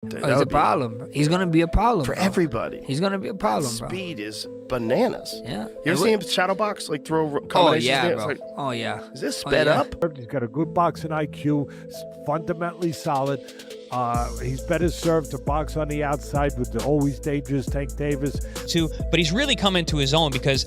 He's a problem. He's going to be a problem for bro. everybody. He's going to be a problem, bro. Speed is bananas. Yeah. You ever see him shadow box, like throw combinations? Yeah, bro. Like, Oh, yeah. is this sped up? He's got a good boxing IQ, fundamentally solid. He's better served to box on the outside with the always dangerous Tank Davis. But he's really come into his own because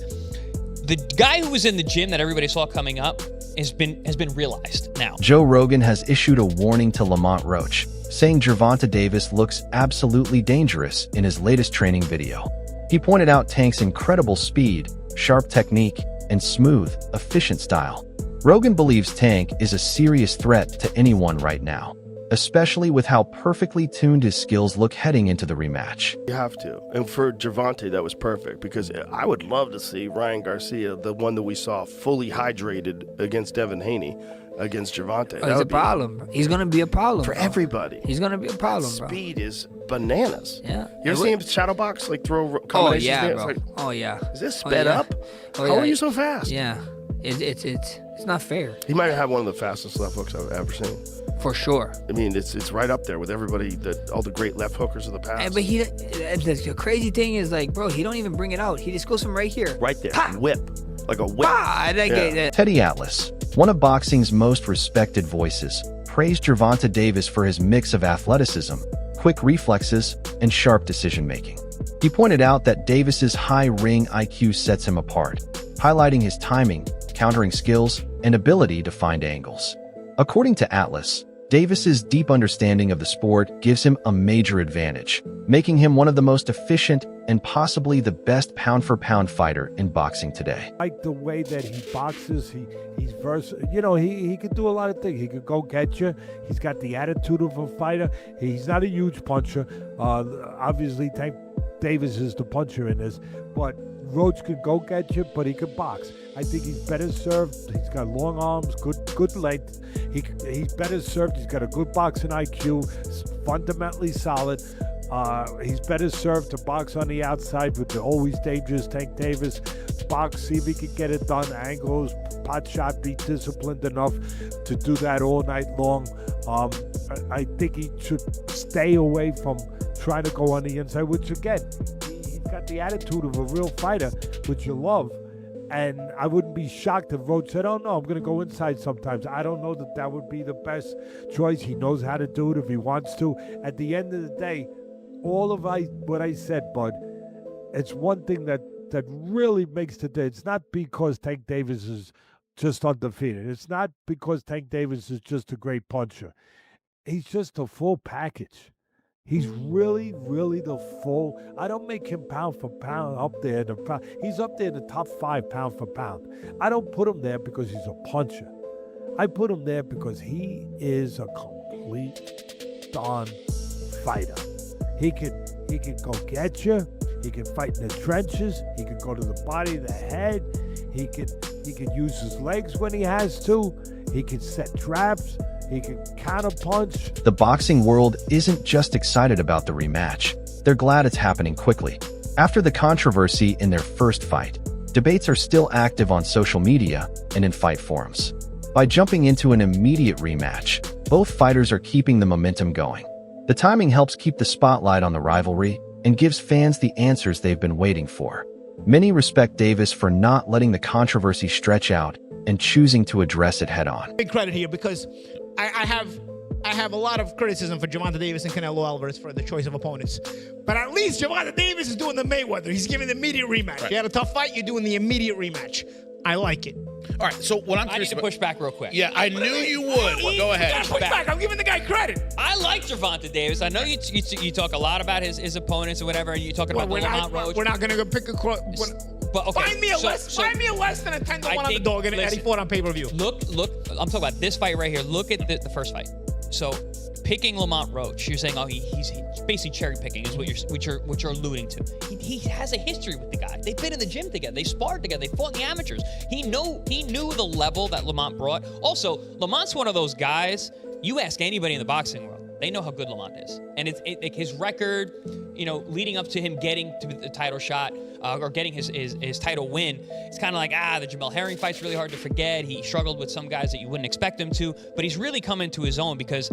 the guy who was in the gym that everybody saw coming up has been realized now. Joe Rogan has issued a warning to Lamont Roach, saying GervontaDavis looks absolutely dangerous in his latest training video. He pointed out Tank's incredible speed, sharp technique, and smooth, efficient style. Rogan believes Tank is a serious threat to anyone right now, especially with how perfectly tuned his skills look heading into the rematch. You have to. And for Gervonta, that was perfect, because I would love to see Ryan Garcia, the one that we saw fully hydrated against Devin Haney, against Gervonta. He's a problem. He's going to be a problem for bro. everybody. He's going to be a problem, bro. Speed is bananas. Yeah. You ever see him shadow box, like throw combinations? Oh, yeah, bro. like, oh, yeah. Is this sped up? Oh, How are you so fast? Yeah. It's not fair. He might have one of the fastest left hooks I've ever seen. For sure. I mean, it's right up there with everybody, all the great left hookers of the past. But the crazy thing is, like, bro, he don't even bring it out. He just goes from right here. Right there. Pa! Whip. Like a whip. Teddy Atlas, one of boxing's most respected voices, praised Gervonta for his mix of athleticism, quick reflexes, and sharp decision-making. He pointed out that Davis's high ring IQ sets him apart, highlighting his timing, countering skills, and ability to find angles. According to Atlas, Davis's deep understanding of the sport gives him a major advantage, making him one of the most efficient and possibly the best pound-for-pound fighter in boxing today. I like the way that he boxes. He's versatile. You know, he can do a lot of things. He could go get you. He's got the attitude of a fighter. He's not a huge puncher. Obviously, Tank Davis is the puncher in this, but Roach could go get you, but he could box. I think he's better served. He's got long arms, good length. He's better served. He's got a good boxing IQ, fundamentally solid. He's better served to box on the outside with the always dangerous Tank Davis. Box, see if he can get it done. Angles, pot shot, be disciplined enough to do that all night long. I think he should stay away from trying to go on the inside, which again, he's got the attitude of a real fighter, which you love. And I wouldn't be shocked if Roach said, oh, no, I'm going to go inside sometimes. I don't know that would be the best choice. He knows how to do it if he wants to. At the end of the day, all of what I said, Bud, it's one thing that really makes the day. It's not because Tank Davis is just undefeated. It's not because Tank Davis is just a great puncher. He's just a full package. He's really, really the full. I don't make him pound for pound up there. He's up there in the top 5 pound for pound. I don't put him there because he's a puncher. I put him there because he is a complete darn fighter. He can go get you. He can fight in the trenches. He can go to the body, the head. He can use his legs when he has to. He can set traps. He can counterpunch. The boxing world isn't just excited about the rematch. They're glad it's happening quickly. After the controversy in their first fight, debates are still active on social media and in fight forums. By jumping into an immediate rematch, both fighters are keeping the momentum going. The timing helps keep the spotlight on the rivalry and gives fans the answers they've been waiting for. Many respect Davis for not letting the controversy stretch out and choosing to address it head-on. Big credit here, because I have a lot of criticism for GervontaDavis and Canelo Alvarez for the choice of opponents. But at least GervontaDavis is doing the Mayweather. He's giving the immediate rematch. Right. You had a tough fight, you're doing the immediate rematch. I like it. All right, so what I'm I need to push back real quick. Yeah, I knew you would. Go ahead. Push back. I'm giving the guy credit. I like Gervonta. I know you talk a lot about his opponents or whatever, and you're talking about Lamont Roach. We're not going to pick a but okay, find me a less than a 10-1 underdog and he fought on pay-per-view. Look, I'm talking about this fight right here. Look at the first fight. So picking Lamont Roach, you're saying, oh, he's basically cherry picking is what you're alluding to. He has a history with the guy. They've been in the gym together. They sparred together. They fought in the amateurs. He knew the level that Lamont brought. Also, Lamont's one of those guys. You ask anybody in the boxing world, they know how good Lamont is, and it's his record, leading up to him getting to the title shot or getting his title win. It's kind of like the Jamel Herring fight's really hard to forget. He struggled with some guys that you wouldn't expect him to, but he's really come into his own because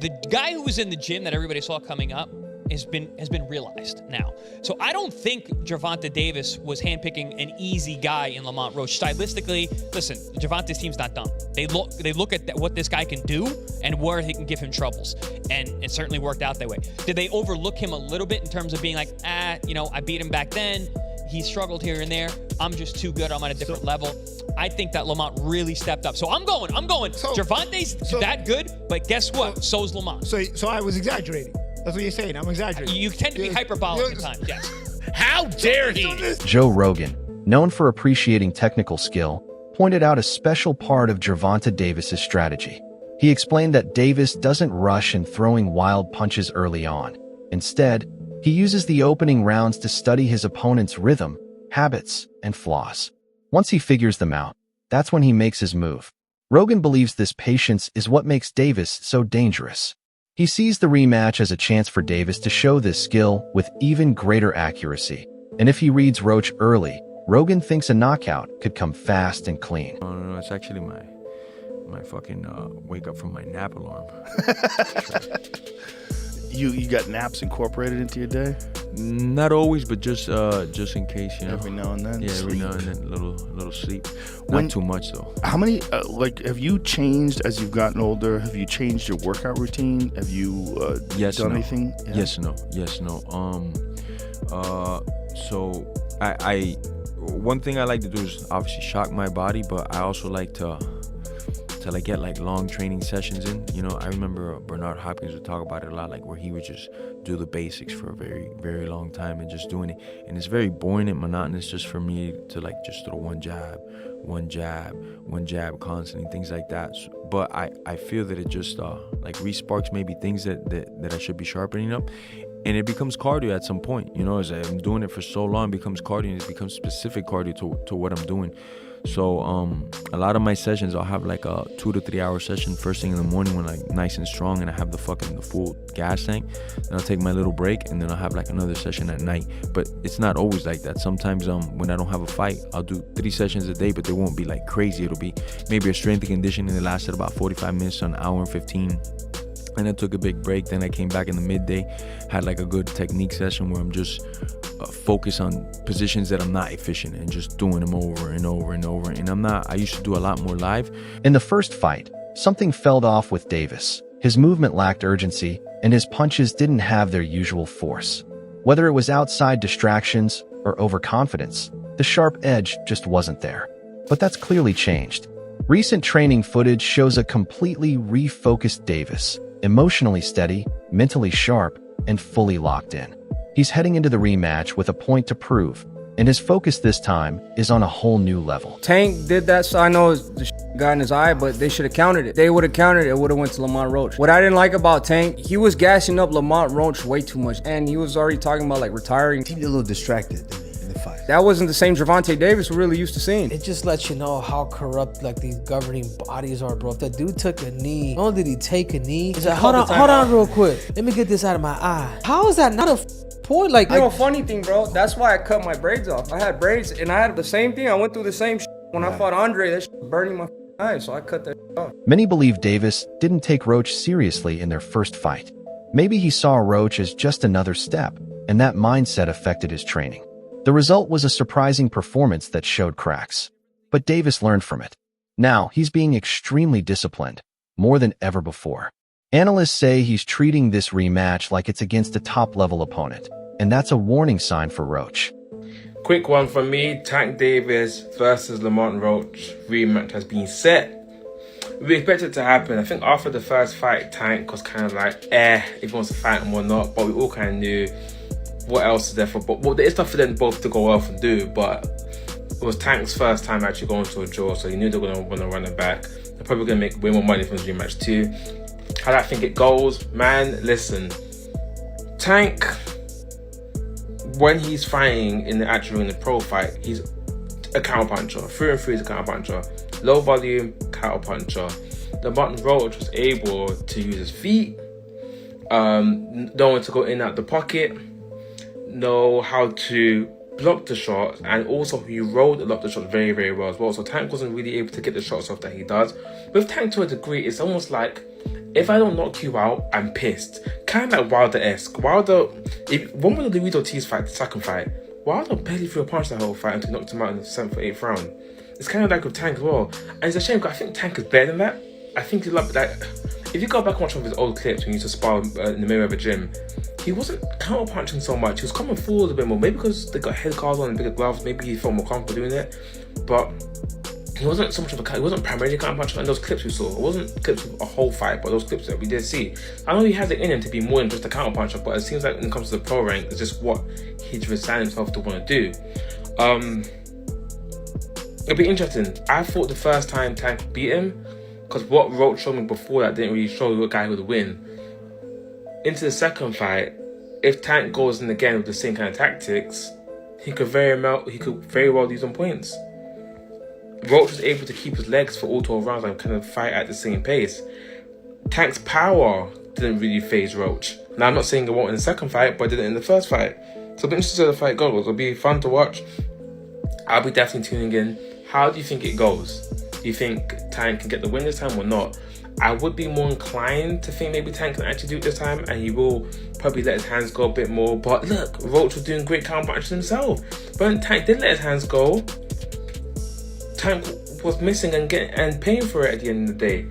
the guy who was in the gym that everybody saw coming up has been realized now. So I don't think GervontaDavis was handpicking an easy guy in Lamont Roach. Stylistically, listen, Gervonta's team's not dumb. They look at what this guy can do and where he can give him troubles, and it certainly worked out that way. Did they overlook him a little bit in terms of being like, I beat him back then. He struggled here and there. I'm just too good. I'm on a different level. I think that Lamont really stepped up. So I'm going. So, Gervonta's that good, but guess what? So's Lamont. So I was exaggerating. That's what you're saying. I'm exaggerating. You tend to be hyperbolic at times, yes. How dare he? Joe Rogan, known for appreciating technical skill, pointed out a special part of GervontaDavis' strategy. He explained that Davis doesn't rush in throwing wild punches early on. Instead, he uses the opening rounds to study his opponent's rhythm, habits, and flaws. Once he figures them out, that's when he makes his move. Rogan believes this patience is what makes Davis so dangerous. He sees the rematch as a chance for Davis to show this skill with even greater accuracy. And if he reads Roach early, Rogan thinks a knockout could come fast and clean. No, it's actually my fucking wake up from my nap alarm. You got naps incorporated into your day? Not always, but just in case, you know. Every now and then. Yeah, sleep. every now and then, little sleep. Not too much though. How many have you changed as you've gotten older? Have you changed your workout routine? Have you done anything? Yeah. Yes, no. So I one thing I like to do is obviously shock my body, but I also like to get like long training sessions in. You know, I remember Bernard Hopkins would talk about it a lot, like where he would just do the basics for a very, very long time and just doing it. And it's very boring and monotonous just for me to like just throw one jab constantly, things like that. But I feel that it just like re-sparks maybe things that I should be sharpening up. And it becomes cardio at some point, you know, as I'm doing it for so long, it becomes cardio, and it becomes specific cardio to what I'm doing. So a lot of my sessions, I'll have like a 2 to 3 hour session first thing in the morning when I'm nice and strong and I have the full gas tank. Then I'll take my little break and then I'll have like another session at night. But it's not always like that. Sometimes when I don't have a fight, I'll do 3 sessions a day, but they won't be like crazy. It'll be maybe a strength and conditioning that lasted about 45 minutes to an hour and 15. And I took a big break. Then I came back in the midday, had like a good technique session where I'm just focused on positions that I'm not efficient in, just doing them over and over and over. And I used to do a lot more live. In the first fight, something fell off with Davis. His movement lacked urgency, and his punches didn't have their usual force. Whether it was outside distractions or overconfidence, the sharp edge just wasn't there. But that's clearly changed. Recent training footage shows a completely refocused Davis, emotionally steady, mentally sharp, and fully locked in. He's heading into the rematch with a point to prove, and his focus this time is on a whole new level. Tank did that, so I know the got in his eye, but they should have countered it. They would have countered it, it would have went to Lamont Roach. What I didn't like about Tank, he was gassing up Lamont Roach way too much, and he was already talking about like retiring. He seemed a little distracted in the fight. That wasn't the same GervontaDavis we're really used to seeing. It just lets you know how corrupt like these governing bodies are, bro. If that dude took a knee, not only did he take a knee, he's like, hold on real quick. Let me get this out of my eye. How is that not a point? Like, you know, funny thing, bro, that's why I cut my braids off. I had braids and I had the same thing. I went through the same shit. When I fought Andre, that shit was burning my eyes, so I cut that off. Many believe Davis didn't take Roach seriously in their first fight. Maybe he saw Roach as just another step, and that mindset affected his training. The result was a surprising performance that showed cracks. But Davis learned from it. Now, he's being extremely disciplined, more than ever before. Analysts say he's treating this rematch like it's against a top-level opponent, and that's a warning sign for Roach. Quick one from me, Tank Davis versus Lamont Roach rematch has been set. We expect it to happen. I think after the first fight, Tank was kind of like, if he wants to fight him or not, but we all kind of knew what else is there for. But there is stuff for them both to go off and do, but it was Tank's first time actually going to a draw, so he knew they were going to want to run it back. They're probably going to make way more money from this rematch too. How do I think it goes? Man, listen, Tank, when he's fighting in the pro fight, he's a counter puncher. Through and through, he's a counter puncher. Low volume, counter puncher. Lamont Roach was able to use his feet, knowing to go in and out the pocket, know how to block the shots, and also he rolled a lot of the shots very, very well as well. So Tank wasn't really able to get the shots off that he does. With Tank to a degree, it's almost like if I don't knock you out, I'm pissed. Kind of like Wilder-esque. Wilder, one of the Louis Ortiz fight, the second fight, Wilder barely threw a punch that whole fight until he knocked him out in the 7th or 8th round. It's kind of like with Tank as well. And it's a shame because I think Tank is better than that. I think he loved that. If you go back and watch one of his old clips when he used to spar in the Mayweather gym, he wasn't counter punching so much. He was coming forward a bit more. Maybe because they got head guards on and bigger gloves, maybe he felt more comfortable doing it. But he wasn't so much of he wasn't primarily counter punching in those clips we saw. It wasn't clips of a whole fight, but those clips that we did see. I know he has it in him to be more than just a counter puncher, but it seems like when it comes to the pro rank, it's just what he's resigned himself to want to do. It'll be interesting. I thought the first time Tank beat him, because what Roach showed me before that didn't really show you a guy who would win. Into the second fight, if Tank goes in again with the same kind of tactics, he could very well lose on points. Roach was able to keep his legs for all 12 rounds and kind of fight at the same pace. Tank's power didn't really phase Roach. Now, I'm not saying it won't in the second fight, but it did it in the first fight. So it'll be interesting to see how the fight goes. It'll be fun to watch. I'll be definitely tuning in. How do you think it goes? Do you think Tank can get the win this time or not? I would be more inclined to think maybe Tank can actually do it this time, and he will probably let his hands go a bit more. But look, Roach was doing great counter punches himself. But when Tank did let his hands go, Tank was missing and paying for it at the end of the day.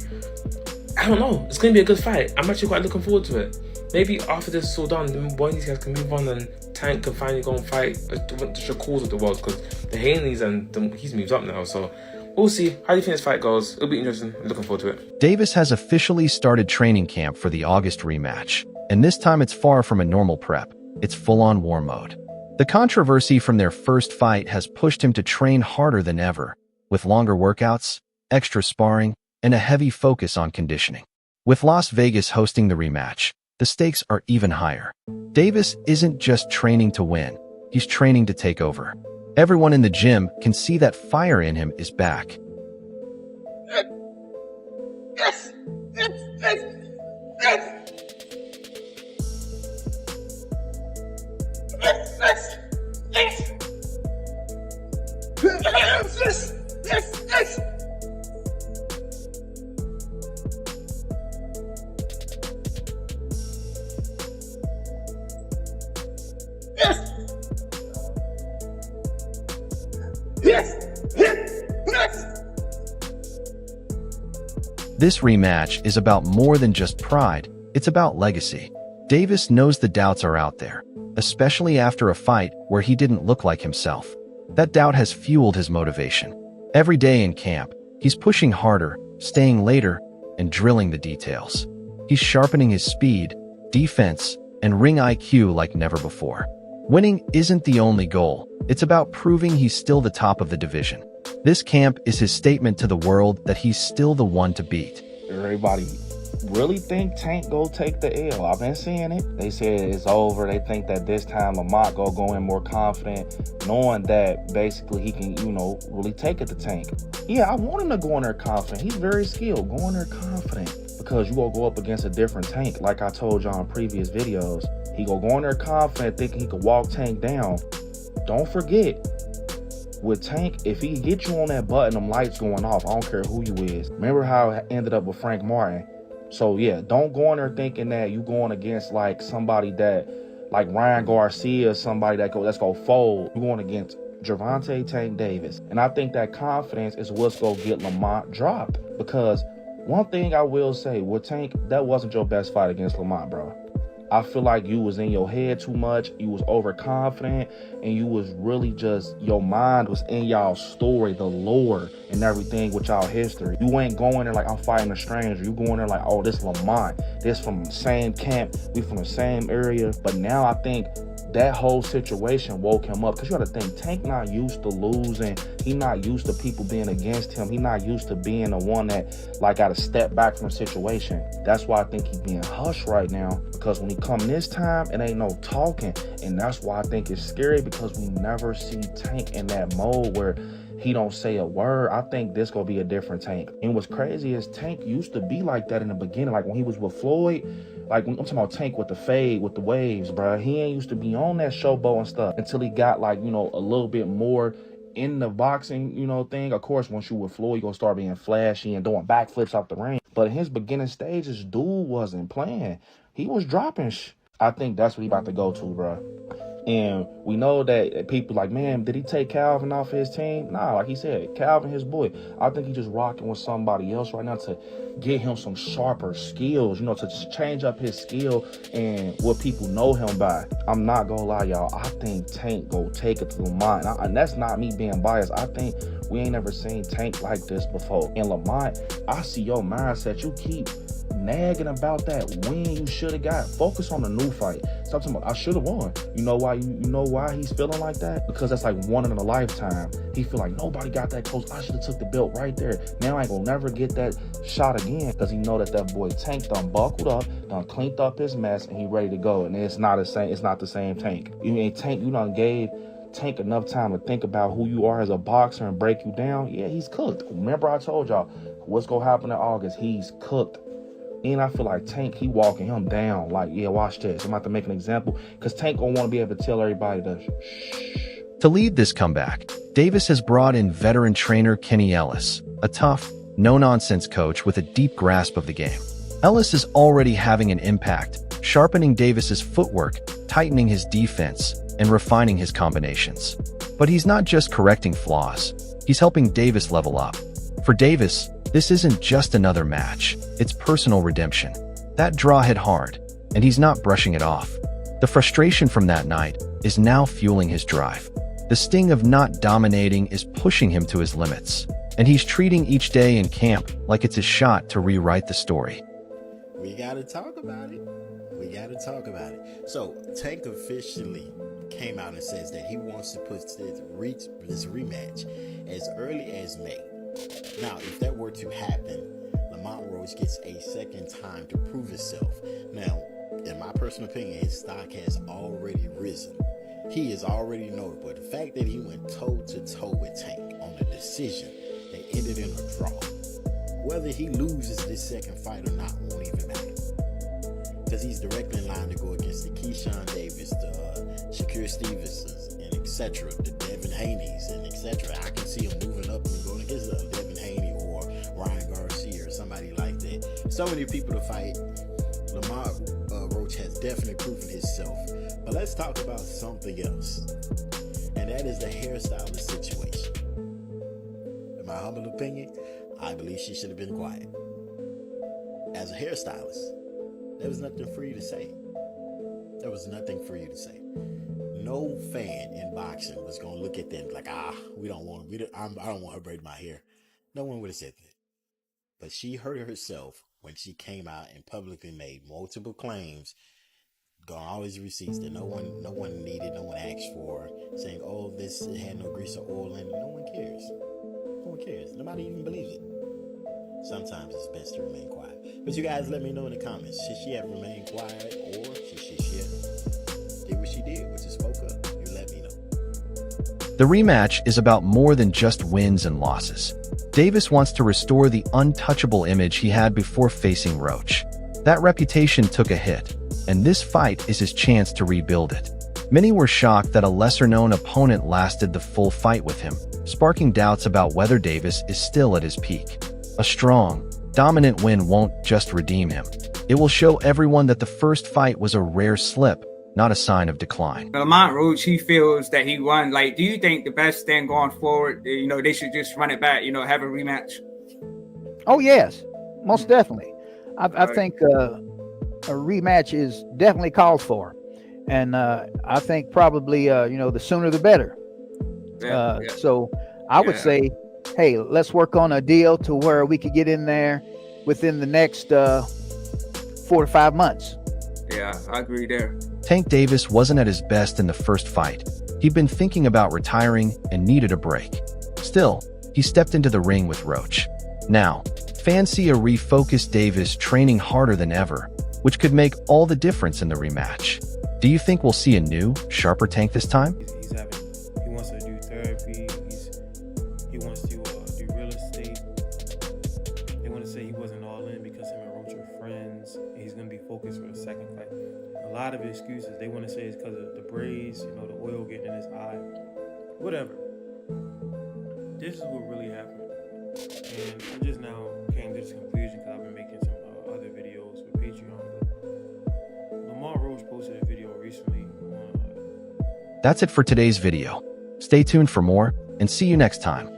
I don't know. It's going to be a good fight. I'm actually quite looking forward to it. Maybe after this is all done, one of these guys can move on and Tank can finally go and fight the Shakurs of the world, because the Hanleys and he's moved up now. So we'll see. How do you think this fight goes? It'll be interesting. I'm looking forward to it. Davis has officially started training camp for the August rematch, and this time it's far from a normal prep. It's full-on war mode. The controversy from their first fight has pushed him to train harder than ever, with longer workouts, extra sparring, and a heavy focus on conditioning. With Las Vegas hosting the rematch, the stakes are even higher. Davis isn't just training to win, he's training to take over. Everyone in the gym can see that fire in him is back. This rematch is about more than just pride, it's about legacy. Davis knows the doubts are out there, especially after a fight where he didn't look like himself. That doubt has fueled his motivation. Every day in camp, he's pushing harder, staying later, and drilling the details. He's sharpening his speed, defense, and ring IQ like never before. Winning isn't the only goal, it's about proving he's still the top of the division. This camp is his statement to the world that he's still the one to beat. Everybody really think Tank go take the L. I've been seeing it. They said it's over. They think that this time Lamont go in more confident, knowing that basically he can, really take it to Tank. Yeah, I want him to go in there confident. He's very skilled. Go in there confident, because you will go up against a different Tank. Like I told y'all in previous videos, he go in there confident, thinking he could walk Tank down. Don't forget, with Tank, if he get you on that button, them lights going off, I don't care who you is. Remember how it ended up with Frank Martin? So yeah, don't go in there thinking that you going against like somebody that, like Ryan Garcia, somebody that's gonna fold. You going against Gervonta Tank Davis. And I think that confidence is what's gonna get Lamont dropped. Because one thing I will say, with Tank, that wasn't your best fight against Lamont, bro. I feel like you was in your head too much, you was overconfident, and you was really just, your mind was in y'all story, the lore and everything with y'all history. You ain't going there like I'm fighting a stranger. You going there like, oh, this Lamont, this from the same camp, we from the same area. But now I think that whole situation woke him up, because you gotta think, Tank not used to losing. He not used to people being against him. He not used to being the one that like gotta step back from a situation. That's why I think he's being hushed right now, because when he come this time, it ain't no talking. And that's why I think it's scary, because we never see Tank in that mode where he don't say a word. I think this gonna be a different Tank. And what's crazy is Tank used to be like that in the beginning, like when he was with Floyd. Like, I'm talking about Tank with the fade, with the waves, bro. He ain't used to be on that showboat and stuff until he got, like, a little bit more in the boxing, thing. Of course, once you with Floyd, you're going to start being flashy and doing backflips off the ring. But in his beginning stages, dude wasn't playing. He was dropping. I think that's what he about to go to, bro. And we know that people like, man, did he take Calvin off his team? Nah, like he said, Calvin, his boy. I think he's just rocking with somebody else right now to get him some sharper skills, you know, to just change up his skill and what people know him by. I'm not gonna lie, y'all. I think Tank go take it to Lamont. And that's not me being biased. I think we ain't never seen Tank like this before. And Lamont, I see your mindset. You keep nagging about that win you should have got. Focus on the new fight. Stop talking about I should have won. You know why? You know why he's feeling like that? Because that's like one in a lifetime. He feel like nobody got that close. I should have took the belt right there. Now I ain't gonna never get that shot again, because he know that boy Tank done buckled up, done cleaned up his mess, and he ready to go. And it's not the same. It's not the same Tank. You mean Tank? You done gave Tank enough time to think about who you are as a boxer and break you down. Yeah, he's cooked. Remember I told y'all what's gonna happen in August. He's cooked. And I feel like Tank, he walking him down. Like, yeah, watch this. I'm about to make an example, because Tank gonna want to be able to tell everybody to shh. To lead this comeback, Davis has brought in veteran trainer Kenny Ellis, a tough, no-nonsense coach with a deep grasp of the game. Ellis is already having an impact, sharpening Davis's footwork, tightening his defense, and refining his combinations. But he's not just correcting flaws, he's helping Davis level up. For Davis, this isn't just another match, it's personal redemption. That draw hit hard, and he's not brushing it off. The frustration from that night is now fueling his drive. The sting of not dominating is pushing him to his limits, and he's treating each day in camp like it's a shot to rewrite the story. We gotta talk about it. We gotta talk about it. So, Tank officially came out and says that he wants to put this rematch as early as May. Now, if that were to happen, Lamont Roach gets a second time to prove himself. Now, in my personal opinion, his stock has already risen. He is already notable. The fact that he went toe-to-toe with Tank on the decision that ended in a draw, whether he loses this second fight or not won't even matter, because he's directly in line to go against the Keyshawn Davis, the Shakur Stevensons, and etc., the Devin Haney's, and etc. I can see him moving up and going against Devin Haney or Ryan Garcia or somebody like that. So many people to fight. Lamont Roach has definitely proven himself. But let's talk about something else, and that is the hairstylist situation. In my humble opinion, I believe she should have been quiet. As a hairstylist, there was nothing for you to say. There was nothing for you to say. No fan in boxing was going to look at that and be like, I don't want her braiding my hair. No one would have said that. But she hurt herself when she came out and publicly made multiple claims, got all these receipts that no one needed, no one asked for, saying, oh, this had no grease or oil in it. No one cares. No one cares. Nobody even believes it. Sometimes it's best to remain quiet. But you guys let me know in the comments. Should she have remained quiet, or should she did what she did, which is spoke up? You let me know. The rematch is about more than just wins and losses. Davis wants to restore the untouchable image he had before facing Roach. That reputation took a hit, and this fight is his chance to rebuild it. Many were shocked that a lesser-known opponent lasted the full fight with him, sparking doubts about whether Davis is still at his peak. A strong, dominant win won't just redeem him. It will show everyone that the first fight was a rare slip, not a sign of decline. Lamont Roach, he feels that he won. Like, do you think the best thing going forward, they should just run it back, have a rematch? Oh, yes, most definitely. I think a rematch is definitely called for. And I think probably, the sooner the better. So I would say, hey, let's work on a deal to where we could get in there within the next 4 to 5 months. Yeah, I agree there. Tank Davis wasn't at his best in the first fight. He'd been thinking about retiring and needed a break. Still, he stepped into the ring with Roach. Now, fans see a refocused Davis training harder than ever, which could make all the difference in the rematch. Do you think we'll see a new, sharper Tank this time? He wants to do therapy. He wants to do real estate. They want to say he wasn't all in because him and Roach are friends, and he's going to be focused for the second fight. A lot of excuses. They want to say it's because of the braids, the oil getting in his eye. Whatever. This is what really happened. And I just now came to this conclusion because I've been making personally. That's it for today's video. Stay tuned for more, and see you next time.